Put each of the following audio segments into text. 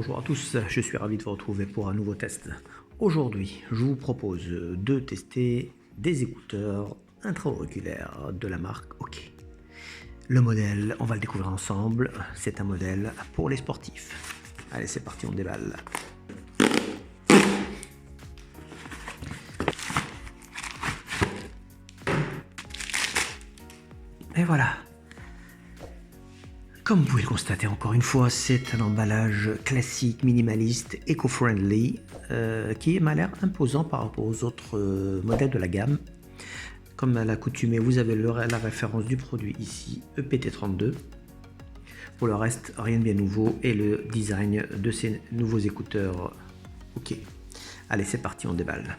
Bonjour à tous, je suis ravi de vous retrouver pour un nouveau test. Aujourd'hui, je vous propose de tester des écouteurs intra-auriculaires de la marque OK. Le modèle, on va le découvrir ensemble, c'est un modèle pour les sportifs. Allez, c'est parti, on déballe. Et voilà. Comme vous pouvez le constater encore une fois, c'est un emballage classique, minimaliste, éco-friendly, qui m'a l'air imposant par rapport aux autres modèles de la gamme. Comme à l'accoutumée, vous avez la référence du produit ici, EPT32. Pour le reste, rien de bien nouveau et le design de ces nouveaux écouteurs OK. Allez, c'est parti, on déballe.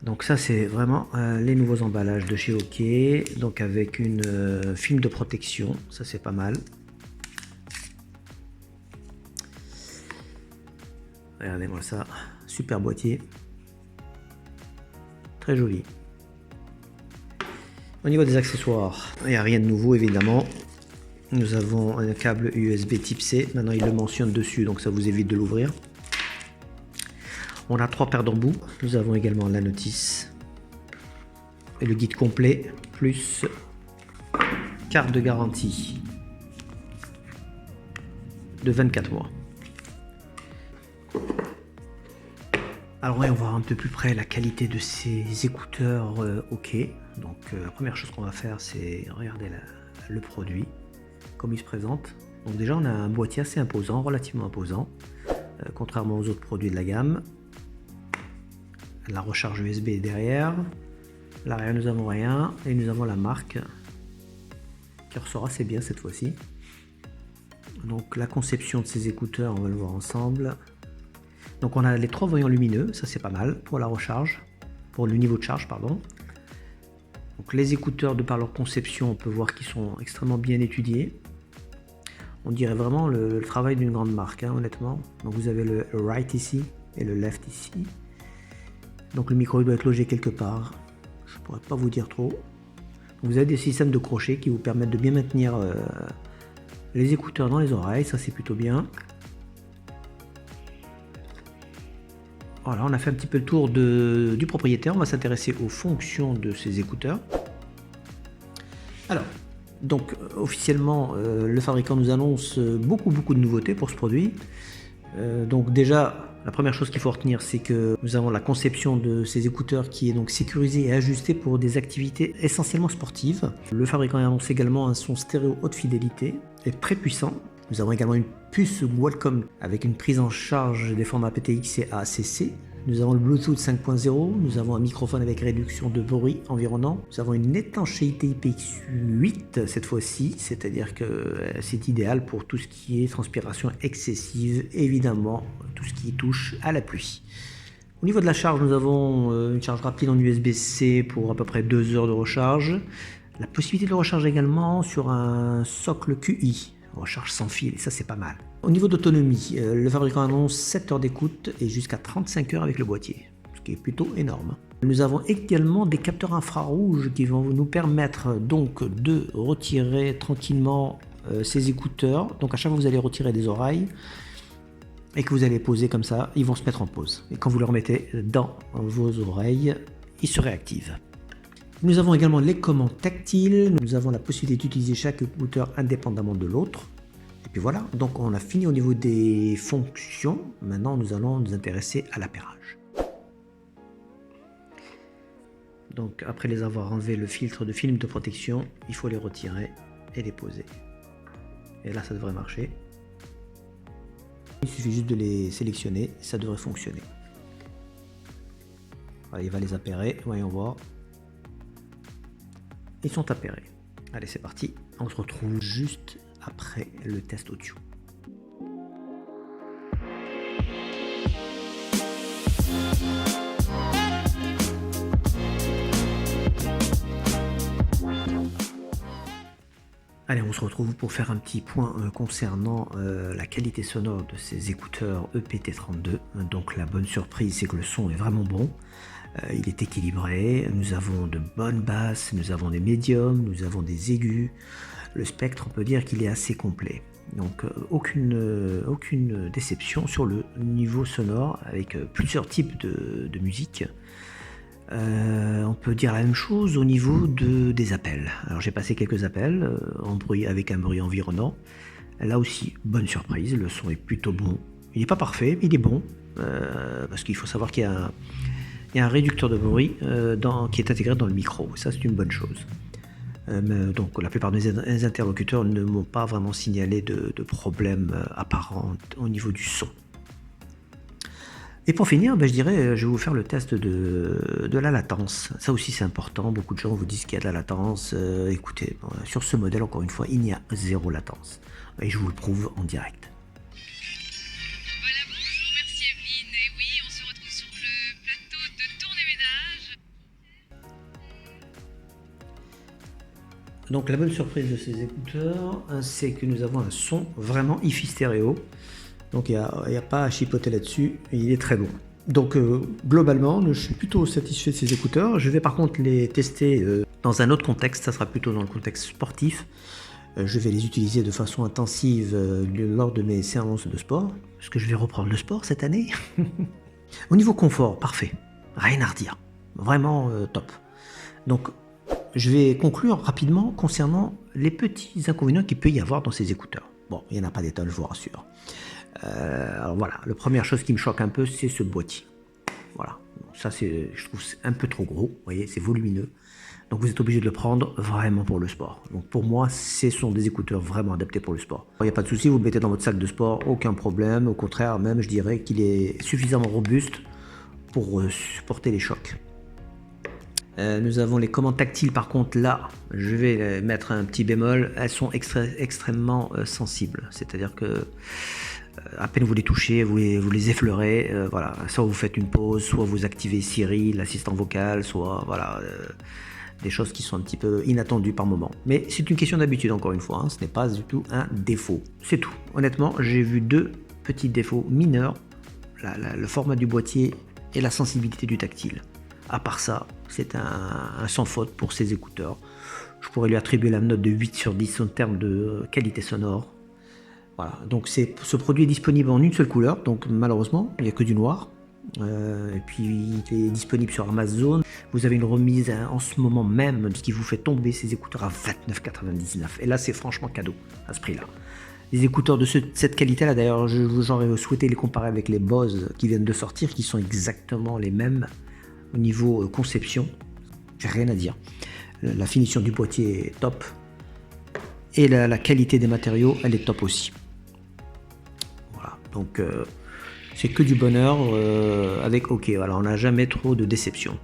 Donc ça c'est vraiment les nouveaux emballages de chez OK, donc avec une film de protection, ça c'est pas mal. Regardez-moi ça, super boîtier, très joli. Au niveau des accessoires, il n'y a rien de nouveau évidemment. Nous avons un câble USB type C, maintenant il le mentionne dessus donc ça vous évite de l'ouvrir. On a 3 paires d'embouts, nous avons également la notice et le guide complet, plus carte de garantie de 24 mois. Alors on va voir un peu plus près la qualité de ces écouteurs OK. Donc la première chose qu'on va faire, c'est regarder le produit, comme il se présente. Donc déjà on a un boîtier assez imposant, relativement imposant, contrairement aux autres produits de la gamme. La recharge USB est derrière. L'arrière, nous avons rien. Et nous avons la marque qui ressort assez bien cette fois-ci. Donc la conception de ces écouteurs, on va le voir ensemble. Donc on a les 3 voyants lumineux, ça c'est pas mal pour la recharge, pour le niveau de charge, pardon. Donc les écouteurs, de par leur conception, on peut voir qu'ils sont extrêmement bien étudiés. On dirait vraiment le travail d'une grande marque, hein, honnêtement. Donc vous avez le right ici et le left ici. Donc le micro doit être logé quelque part, je pourrais pas vous dire trop. Donc, vous avez des systèmes de crochets qui vous permettent de bien maintenir les écouteurs dans les oreilles, ça c'est plutôt bien. Voilà, on a fait un petit peu le tour du propriétaire, on va s'intéresser aux fonctions de ces écouteurs. Alors, donc officiellement le fabricant nous annonce beaucoup de nouveautés pour ce produit. Donc déjà, la première chose qu'il faut retenir, c'est que nous avons la conception de ces écouteurs qui est donc sécurisée et ajustée pour des activités essentiellement sportives. Le fabricant annonce également un son stéréo haute fidélité et très puissant. Nous avons également une puce Qualcomm avec une prise en charge des formats aptX et AACC. Nous avons le Bluetooth 5.0, nous avons un microphone avec réduction de bruit environnant, nous avons une étanchéité IPX8 cette fois-ci, c'est-à-dire que c'est idéal pour tout ce qui est transpiration excessive, évidemment tout ce qui touche à la pluie. Au niveau de la charge, nous avons une charge rapide en USB-C pour à peu près 2 heures de recharge, la possibilité de recharge également sur un socle QI. Recharge sans fil, et ça c'est pas mal. Au niveau d'autonomie, le fabricant annonce 7 heures d'écoute et jusqu'à 35 heures avec le boîtier, ce qui est plutôt énorme. Nous avons également des capteurs infrarouges qui vont nous permettre donc de retirer tranquillement ces écouteurs. Donc à chaque fois que vous allez retirer des oreilles et que vous allez poser comme ça, ils vont se mettre en pause. Et quand vous les remettez dans vos oreilles, ils se réactivent. Nous avons également les commandes tactiles, nous avons la possibilité d'utiliser chaque écouteur indépendamment de l'autre. Et puis voilà, donc on a fini au niveau des fonctions. Maintenant nous allons nous intéresser à l'appairage. Donc après les avoir enlevé le filtre de film de protection, il faut les retirer et les poser. Et là ça devrait marcher. Il suffit juste de les sélectionner, ça devrait fonctionner. Voilà, il va les appairer, voyons voir. Ils sont appairés. Allez, c'est parti. On se retrouve juste après le test audio. Allez, on se retrouve pour faire un petit point concernant la qualité sonore de ces écouteurs EPT32. Donc la bonne surprise, c'est que le son est vraiment bon. Il est équilibré, nous avons de bonnes basses, nous avons des médiums, nous avons des aigus. Le spectre, on peut dire qu'il est assez complet. Donc aucune déception sur le niveau sonore avec plusieurs types de musique. On peut dire la même chose au niveau des appels. Alors j'ai passé quelques appels avec un bruit environnant. Là aussi, bonne surprise, le son est plutôt bon. Il n'est pas parfait, mais il est bon. Parce qu'il faut savoir qu'il y a un réducteur de bruit qui est intégré dans le micro. Ça, c'est une bonne chose. Donc la plupart des interlocuteurs ne m'ont pas vraiment signalé de problème apparent au niveau du son. Et pour finir, je dirais, je vais vous faire le test de la latence. Ça aussi c'est important, beaucoup de gens vous disent qu'il y a de la latence. Écoutez, sur ce modèle, encore une fois, il n'y a zéro latence. Et je vous le prouve en direct. Voilà, bonjour, merci Evelyne. Et oui, on se retrouve sur le plateau de Tourne et Ménage. Donc la bonne surprise de ces écouteurs, c'est que nous avons un son vraiment hi-fi stéréo. Donc il n'y a pas à chipoter là-dessus, il est très bon. Donc globalement, je suis plutôt satisfait de ces écouteurs. Je vais par contre les tester dans un autre contexte, ça sera plutôt dans le contexte sportif. Je vais les utiliser de façon intensive lors de mes séances de sport, parce que je vais reprendre le sport cette année. Au niveau confort, parfait, rien à redire, vraiment top. Donc je vais conclure rapidement concernant les petits inconvénients qu'il peut y avoir dans ces écouteurs. Bon, il n'y en a pas des tonnes, je vous rassure. Alors voilà, la première chose qui me choque un peu, c'est ce boîtier. Voilà, ça je trouve c'est un peu trop gros, vous voyez, c'est volumineux. Donc vous êtes obligé de le prendre vraiment pour le sport. Donc pour moi, ce sont des écouteurs vraiment adaptés pour le sport. Il n'y a pas de souci, vous le mettez dans votre sac de sport, aucun problème. Au contraire, même je dirais qu'il est suffisamment robuste pour supporter les chocs. Nous avons les commandes tactiles, par contre là, je vais mettre un petit bémol, elles sont extrêmement sensibles. C'est-à-dire que à peine vous les touchez, vous les effleurez, voilà, soit vous faites une pause, soit vous activez Siri, l'assistant vocal, soit voilà, des choses qui sont un petit peu inattendues par moment. Mais c'est une question d'habitude encore une fois, hein, ce n'est pas du tout un défaut. C'est tout. Honnêtement, j'ai vu deux petits défauts mineurs, le format du boîtier et la sensibilité du tactile. À part ça, c'est un sans faute pour ces écouteurs. Je pourrais lui attribuer la note de 8 sur 10 en termes de qualité sonore. Voilà, donc ce produit est disponible en une seule couleur, donc malheureusement, il n'y a que du noir. Et puis il est disponible sur Amazon. Vous avez une remise en ce moment même, ce qui vous fait tomber ces écouteurs à 29,99 €. Et là, c'est franchement cadeau à ce prix-là. Les écouteurs de cette qualité-là, d'ailleurs, j'aurais souhaité les comparer avec les Bose qui viennent de sortir, qui sont exactement les mêmes au niveau conception. J'ai rien à dire. La finition du boîtier est top. Et la qualité des matériaux, elle est top aussi. Voilà, donc c'est que du bonheur avec OK. Voilà, on n'a jamais trop de déception.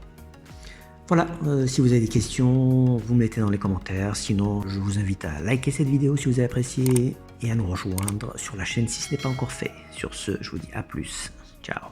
Voilà, si vous avez des questions, vous mettez dans les commentaires. Sinon, je vous invite à liker cette vidéo si vous avez apprécié et à nous rejoindre sur la chaîne si ce n'est pas encore fait. Sur ce, je vous dis à plus. Ciao.